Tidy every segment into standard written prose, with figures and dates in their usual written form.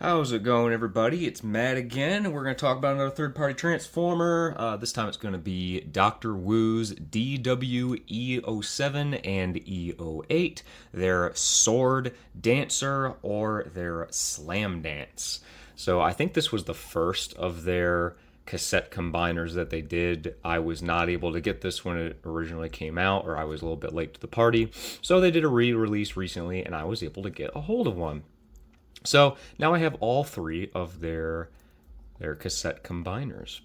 How's it going, everybody? It's Matt again, and we're going to talk about another third-party transformer. This time it's going to be DR.WU's DW-E07 and E08, their Sword Dancer or their Slamdance. So I think this was the first of their cassette combiners that they did. I was not able to get this when it originally came out, or I was a little bit late to the party. So they did a re-release recently, and I was able to get a hold of one. So now I have all three of their cassette combiners,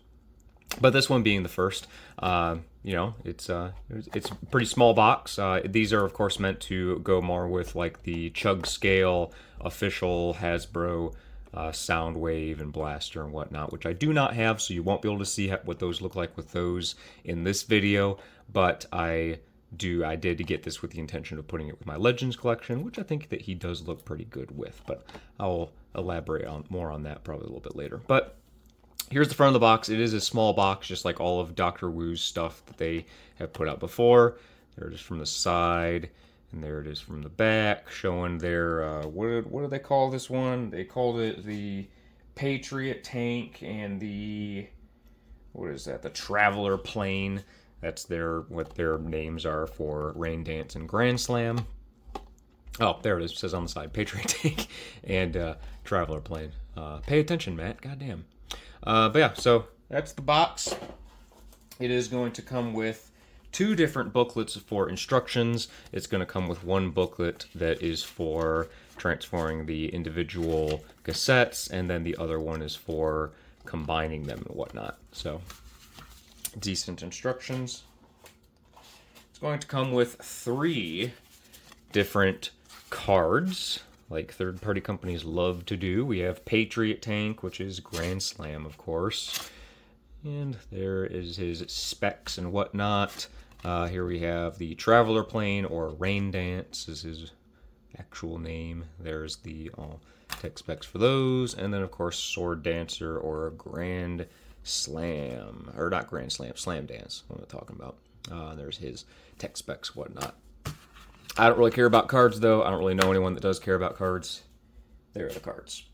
but this one being the first. It's a pretty small box. These are of course meant to go more with like the Chug Scale official Hasbro Soundwave and Blaster and whatnot, which I do not have, so you won't be able to see what those look like with those in this video. But I did get this with the intention of putting it with my Legends collection, which I think that he does look pretty good with, but I'll elaborate more on that probably a little bit later. But here's the front of the box. It is a small box, just like all of DR.WU's stuff that they have put out before. There it is from the side, and there it is from the back, showing their, what do they call this one? They called it the Patriot Tank and the, what is that? The Traveler Plane. That's what their names are for Rain Dance and Grand Slam. Oh, there it is. It says on the side, Patriot Tank and Traveler Plane. Pay attention, Matt. Goddamn. But yeah, so that's the box. It is going to come with two different booklets for instructions. It's going to come with one booklet that is for transferring the individual cassettes, and then the other one is for combining them and whatnot. So decent instructions. It's going to come with three different cards, like third-party companies love to do. We have Patriot Tank, which is Grand Slam, of course. And there is his specs and whatnot. Here we have the Traveler Plane, or Rain Dance is his actual name. There's the tech specs for those. And then, of course, Sword Dancer, or Grand Slam, or not Grand Slam, Slamdance, what I'm talking about. There's his tech specs, whatnot. I don't really care about cards, though. I don't really know anyone that does care about cards. There are the cards.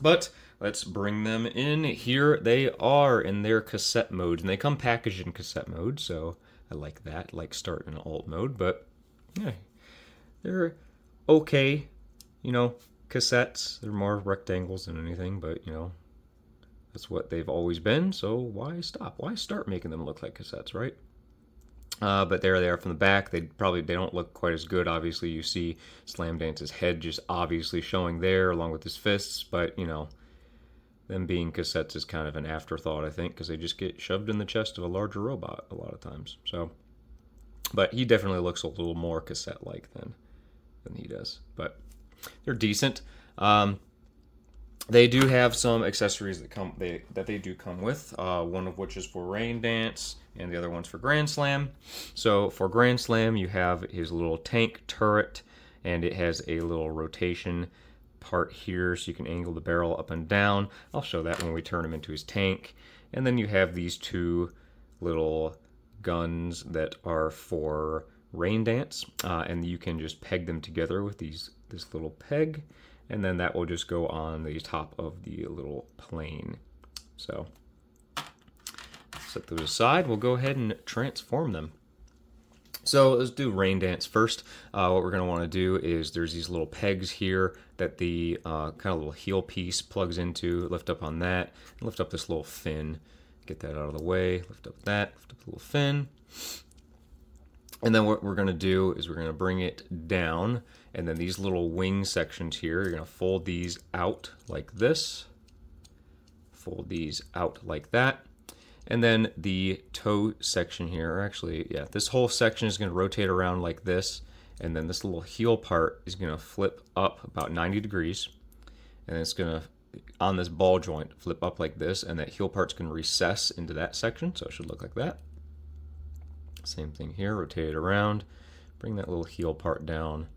But let's bring them in. Here they are in their cassette mode, and they come packaged in cassette mode, so I like that. I like start in alt mode, but yeah, they're okay, cassettes. They're more rectangles than anything, but, that's what they've always been, so why stop? Why start making them look like cassettes, right? But there they are from the back. They don't look quite as good. Obviously, you see Slamdance's head just obviously showing there, along with his fists. But them being cassettes is kind of an afterthought, I think, because they just get shoved in the chest of a larger robot a lot of times. So, but he definitely looks a little more cassette-like than he does. But they're decent. They do have some accessories that they do come with, one of which is for Rain Dance, and the other one's for Grand Slam. So for Grand Slam, you have his little tank turret, and it has a little rotation part here, so you can angle the barrel up and down. I'll show that when we turn him into his tank. And then you have these two little guns that are for Rain Dance, and you can just peg them together with this little peg. And then that will just go on the top of the little plane. So set those aside. We'll go ahead and transform them. So let's do Rain Dance first. What we're going to want to do is there's these little pegs here that the kind of little heel piece plugs into. Lift up on that. Lift up this little fin. Get that out of the way. Lift up that. Lift up the little fin. And then what we're going to do is we're going to bring it down, and then these little wing sections here, you're going to fold these out like this, fold these out like that, and then the toe section here, actually, yeah, this whole section is going to rotate around like this, and then this little heel part is going to flip up about 90 degrees, and it's going to, on this ball joint, flip up like this, and that heel part's going to recess into that section, so it should look like that. Same thing here, rotate it around, bring that little heel part down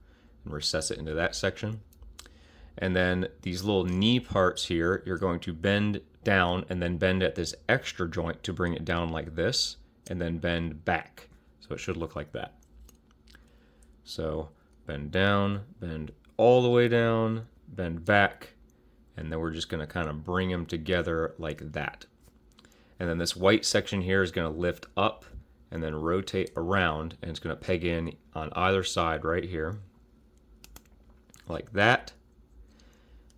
and recess it into that section. And then these little knee parts here, you're going to bend down and then bend at this extra joint to bring it down like this, and then bend back. So it should look like that. So bend down, bend all the way down, bend back, and then we're just going to kind of bring them together like that. And then this white section here is going to lift up and then rotate around, and it's going to peg in on either side right here like that.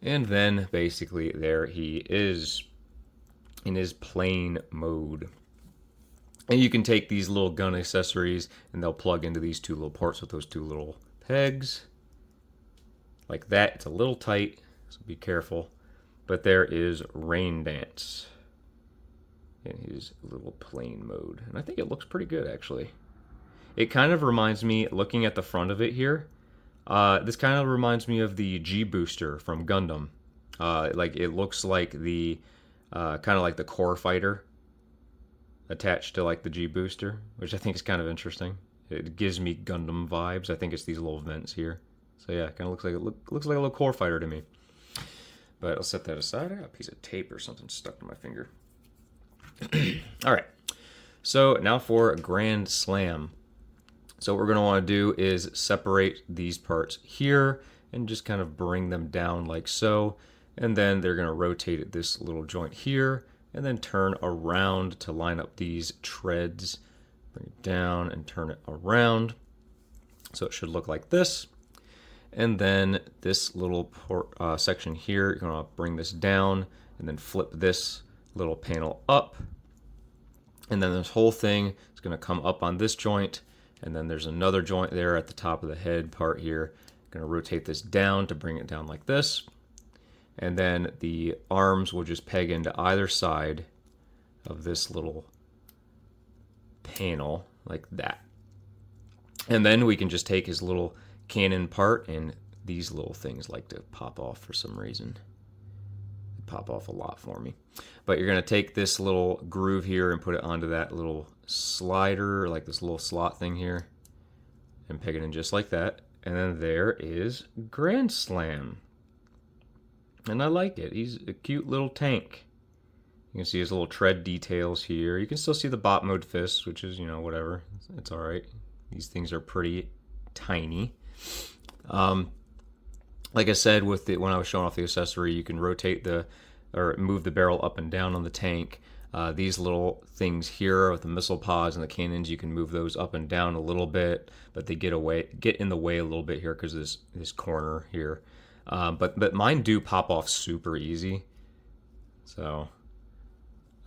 And then basically there he is in his plane mode. And you can take these little gun accessories and they'll plug into these two little ports with those two little pegs like that. It's a little tight, so be careful. But there is Rain Dance in his little plane mode. And I think it looks pretty good, actually. It kind of reminds me, looking at the front of it here, this kind of reminds me of the G Booster from Gundam. Like it looks like the kind of like the core fighter attached to like the G Booster, which I think is kind of interesting. It gives me Gundam vibes. I think it's these little vents here. So yeah, it kind of looks like looks like a little core fighter to me. But I'll set that aside. I got a piece of tape or something stuck to my finger. All right. So now for Grand Slam. So what we're going to want to do is separate these parts here and just kind of bring them down like so. And then they're going to rotate this little joint here and then turn around to line up these treads. Bring it down and turn it around. So it should look like this. And then this little section here, you're going to bring this down and then flip this little panel up. And then this whole thing is going to come up on this joint. And then there's another joint there at the top of the head part here. Going to rotate this down to bring it down like this. And then the arms will just peg into either side of this little panel like that. And then we can just take his little cannon part, and these little things like to pop off for some reason. They pop off a lot for me. But you're going to take this little groove here and put it onto that little slider, like this little slot thing here, and peg it in just like that. And then there is Grand Slam. And I like it. He's a cute little tank. You can see his little tread details here. You can still see the bot mode fists, which is, you know, whatever. It's all right. These things are pretty tiny. Like I said, with when I was showing off the accessory, you can rotate or move the barrel up and down on the tank. These little things here with the missile pods and the cannons, you can move those up and down a little bit, but they get in the way a little bit here because of this corner here. But mine do pop off super easy, so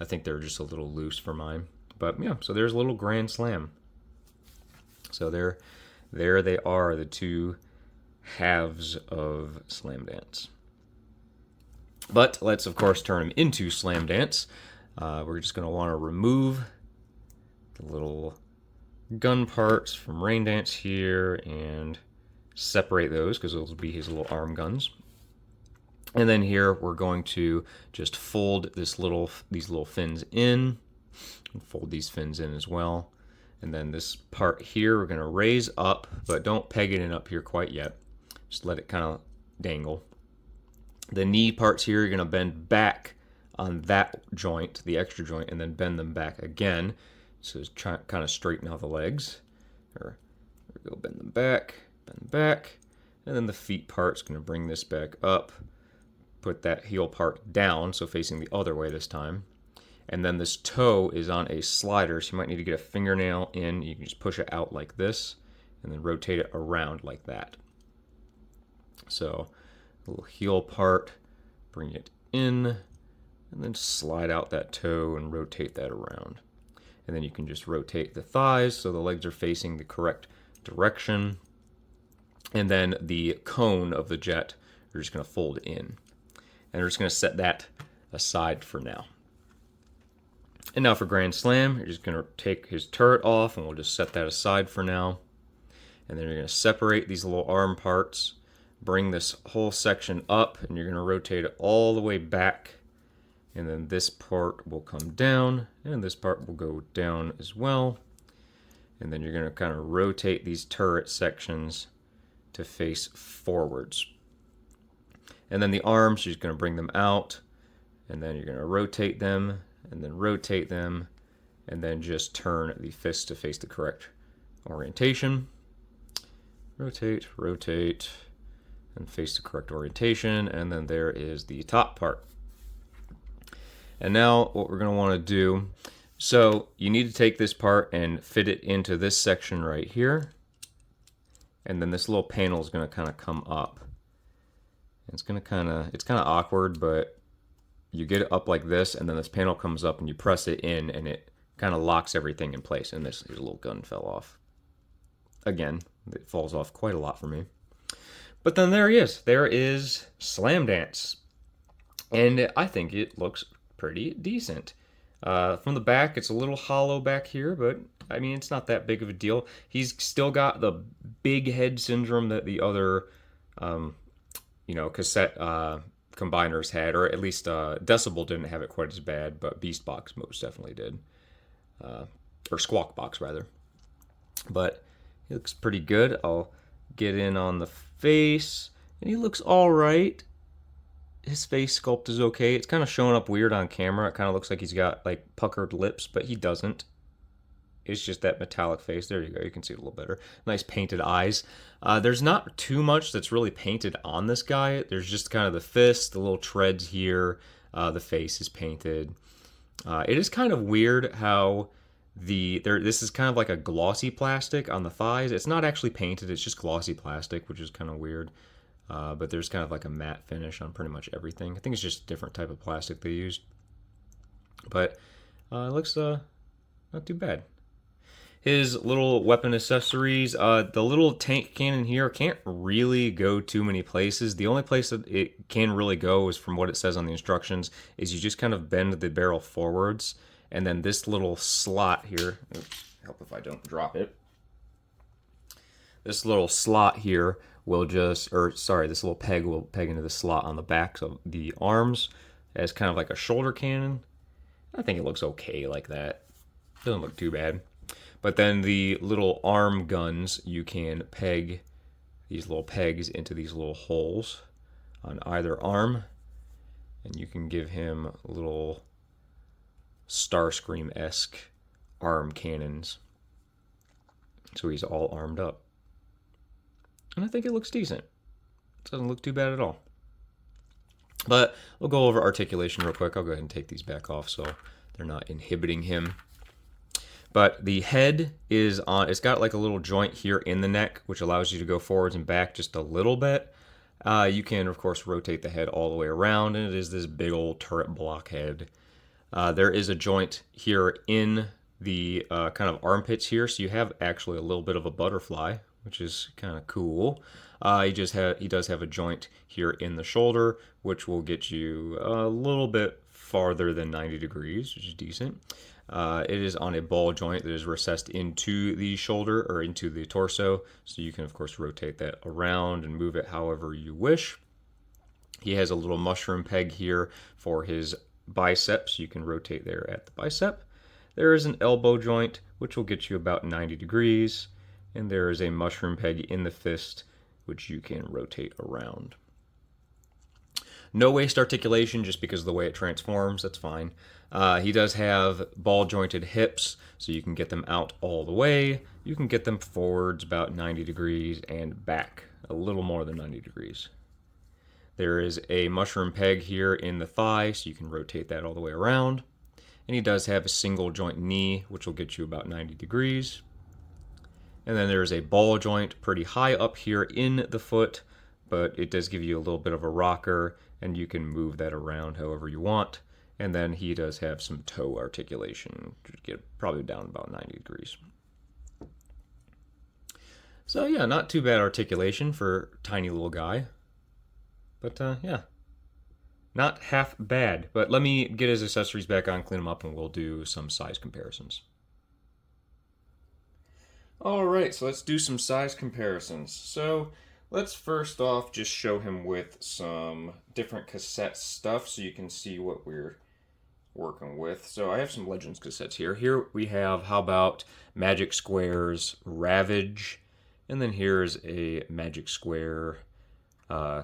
I think they're just a little loose for mine. But yeah, so there's a little Grand Slam. So there they are, the two halves of Slamdance. But let's of course turn them into Slamdance. We're just going to want to remove the little gun parts from Rain Dance here and separate those because those will be his little arm guns. And then here we're going to just fold these little fins in and fold these fins in as well. And then this part here we're going to raise up, but don't peg it in up here quite yet. Just let it kind of dangle. The knee parts here you're going to bend back on that joint, the extra joint, and then bend them back again. So just kind of straighten out the legs. Or there we go, bend them back, and then the feet part's going to bring this back up. Put that heel part down, so facing the other way this time. And then this toe is on a slider, so you might need to get a fingernail in. You can just push it out like this, and then rotate it around like that. So, a little heel part, bring it in, and then slide out that toe and rotate that around. And then you can just rotate the thighs so the legs are facing the correct direction. And then the cone of the jet, you're just going to fold in. And we're just going to set that aside for now. And now for Grand Slam, you're just going to take his turret off, and we'll just set that aside for now. And then you're going to separate these little arm parts, bring this whole section up, and you're going to rotate it all the way back. And then this part will come down, and this part will go down as well. And then you're going to kind of rotate these turret sections to face forwards. And then the arms, you're just going to bring them out, and then you're going to rotate them, and then rotate them, and then just turn the fist to face the correct orientation. Rotate, rotate, and face the correct orientation, and then there is the top part. And now what we're going to want to do, so you need to take this part and fit it into this section right here, and then this little panel is going to kind of come up. It's kind of awkward, but you get it up like this, and then this panel comes up and you press it in, and it kind of locks everything in place. And this little gun fell off. Again, it falls off quite a lot for me. But then there he is. There is Slamdance. And I think it looks pretty decent. From the back, it's a little hollow back here, but I mean, it's not that big of a deal. He's still got the big head syndrome that the other, cassette combiners had, or at least Decibel didn't have it quite as bad, but Beastbox most definitely did. Or Squawk Box, rather. But he looks pretty good. I'll get in on the face, and he looks alright. His face sculpt is okay. It's kind of showing up weird on camera. It kind of looks like he's got like puckered lips, but he doesn't. It's just that metallic face. There you go. You can see it a little better. Nice painted eyes. There's not too much that's really painted on this guy. There's just kind of the fist, the little treads here. The face is painted. It is kind of weird how this is kind of like a glossy plastic on the thighs. It's not actually painted. It's just glossy plastic, which is kind of weird. But there's kind of like a matte finish on pretty much everything. I think it's just a different type of plastic they used. But it looks not too bad. His little weapon accessories, the little tank cannon here can't really go too many places. The only place that it can really go is, from what it says on the instructions, is you just kind of bend the barrel forwards. And then this little slot here, help if I don't drop it. This little slot here will this little peg will peg into the slot on the back of the arms as kind of like a shoulder cannon. I think it looks okay like that. Doesn't look too bad. But then the little arm guns, you can peg these little pegs into these little holes on either arm. And you can give him little Starscream-esque arm cannons. So he's all armed up. And I think it looks decent. It doesn't look too bad at all. But we'll go over articulation real quick. I'll go ahead and take these back off so they're not inhibiting him. But the head is on, it's got like a little joint here in the neck, which allows you to go forwards and back just a little bit. You can, of course, rotate the head all the way around, and it is this big old turret block head. There is a joint here in the kind of armpits here, so you have actually a little bit of a butterfly, which is kind of cool. He does have a joint here in the shoulder, which will get you a little bit farther than 90 degrees, which is decent. It is on a ball joint that is recessed into the shoulder or into the torso, so you can of course rotate that around and move it however you wish. He has a little mushroom peg here for his biceps. You can rotate there at the bicep. There is an elbow joint, which will get you about 90 degrees. And there is a mushroom peg in the fist, which you can rotate around. No waist articulation, just because of the way it transforms. That's fine. He does have ball jointed hips, so you can get them out all the way. You can get them forwards about 90 degrees and back a little more than 90 degrees. There is a mushroom peg here in the thigh, so you can rotate that all the way around. And he does have a single joint knee, which will get you about 90 degrees. And then there's a ball joint pretty high up here in the foot, but it does give you a little bit of a rocker, and you can move that around however you want. And then he does have some toe articulation, to get probably down about 90 degrees. So yeah, not too bad articulation for a tiny little guy. But yeah, not half bad. But let me get his accessories back on, clean them up, and we'll do some size comparisons. Alright, so let's do some size comparisons. So let's first off just show him with some different cassette stuff so you can see what we're working with. So I have some Legends cassettes here. Here we have, how about Magic Square's Ravage, and then here's a Magic Square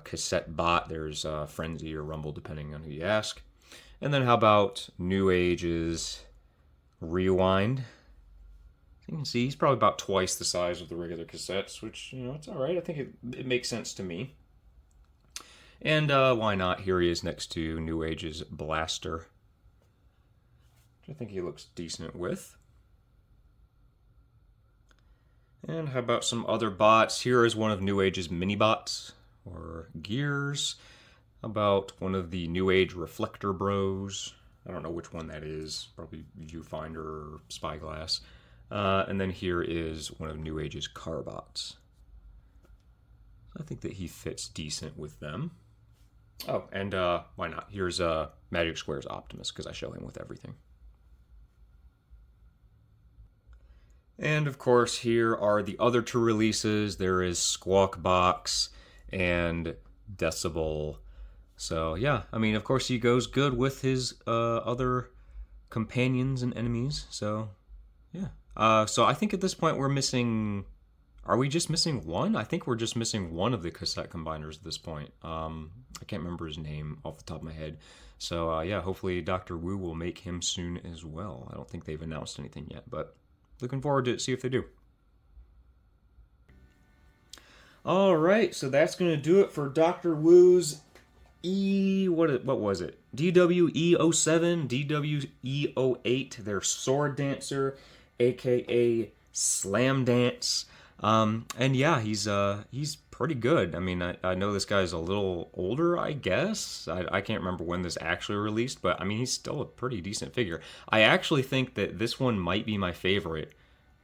cassette bot. There's Frenzy or Rumble, depending on who you ask. And then how about New Age's Rewind. You can see he's probably about twice the size of the regular cassettes, which, you know, it's all right. I think it makes sense to me. And why not? Here he is next to New Age's Blaster, which I think he looks decent with. And how about some other bots? Here is one of New Age's mini bots, or gears. How about one of the New Age Reflector Bros? I don't know which one that is. Probably Viewfinder or Spyglass. And then here is one of New Age's car bots. I think that he fits decent with them. Oh, and why not? Here's Magic Square's Optimus, because I show him with everything. And of course, here are the other two releases. There is Squawk Box and Decibel. So yeah, I mean, of course, he goes good with his other companions and enemies. So yeah. So I think at this point we're missing. Are we just missing one? I think we're just missing one of the cassette combiners at this point. I can't remember his name off the top of my head. So yeah, hopefully DR.WU will make him soon as well. I don't think they've announced anything yet, but looking forward to see if they do. All right, so that's going to do it for DR.WU's what was it? DW-E07, DW-E08, their Sword Dancer, aka Slamdance. And yeah, he's pretty good. I mean, I know this guy's a little older, I guess. I can't remember when this actually released, but I mean, he's still a pretty decent figure. I actually think that this one might be my favorite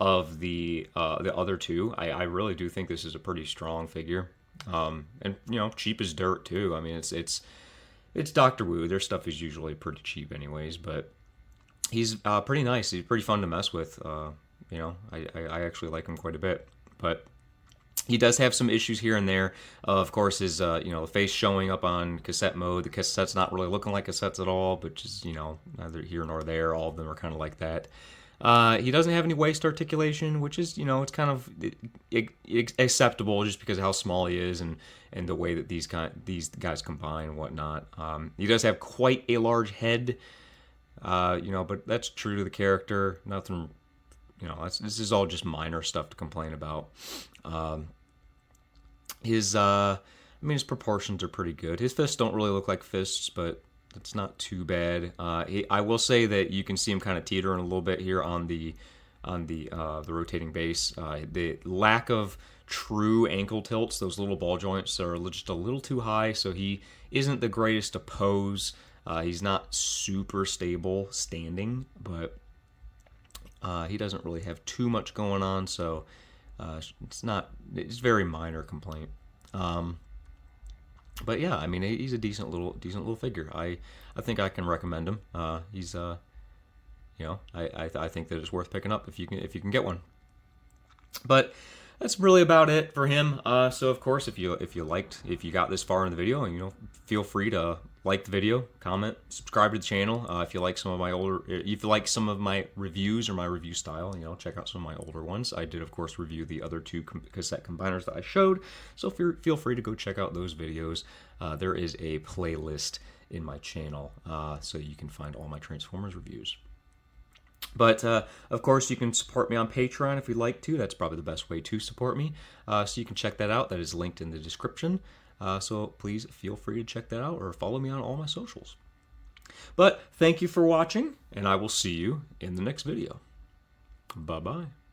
of the other two. I really do think this is a pretty strong figure. And you know, cheap as dirt too. I mean, it's DR.WU. Their stuff is usually pretty cheap anyways, but he's pretty nice. He's pretty fun to mess with. You know, I actually like him quite a bit. But he does have some issues here and there. Of course, his you know, the face showing up on cassette mode. The cassette's not really looking like cassettes at all, but just, you know, neither here nor there. All of them are kind of like that. He doesn't have any waist articulation, which is, you know, it's kind of acceptable just because of how small he is and the way that these guys combine and whatnot. He does have quite a large head, you know, but that's true to the character. Nothing, you know, this is all just minor stuff to complain about. I mean, his proportions are pretty good. His fists don't really look like fists, but it's not too bad. I will say that you can see him kind of teetering a little bit here on the rotating base. The lack of true ankle tilts, those little ball joints are just a little too high, so he isn't the greatest to pose. He's not super stable standing, but he doesn't really have too much going on, so it's very minor complaint. But yeah, I mean, he's a decent little figure. I think I can recommend him. He's you know, I think that it's worth picking up if you can get one. But that's really about it for him. So of course, if you got this far in the video, and you know, feel free to like the video, comment, subscribe to the channel. If you like some of my reviews or my review style, you know, check out some of my older ones. I did, of course, review the other two cassette combiners that I showed, so feel free to go check out those videos. There is a playlist in my channel, so you can find all my Transformers reviews. But, of course, you can support me on Patreon if you'd like to. That's probably the best way to support me. So you can check that out. That is linked in the description. So please feel free to check that out or follow me on all my socials. But thank you for watching, and I will see you in the next video. Bye-bye.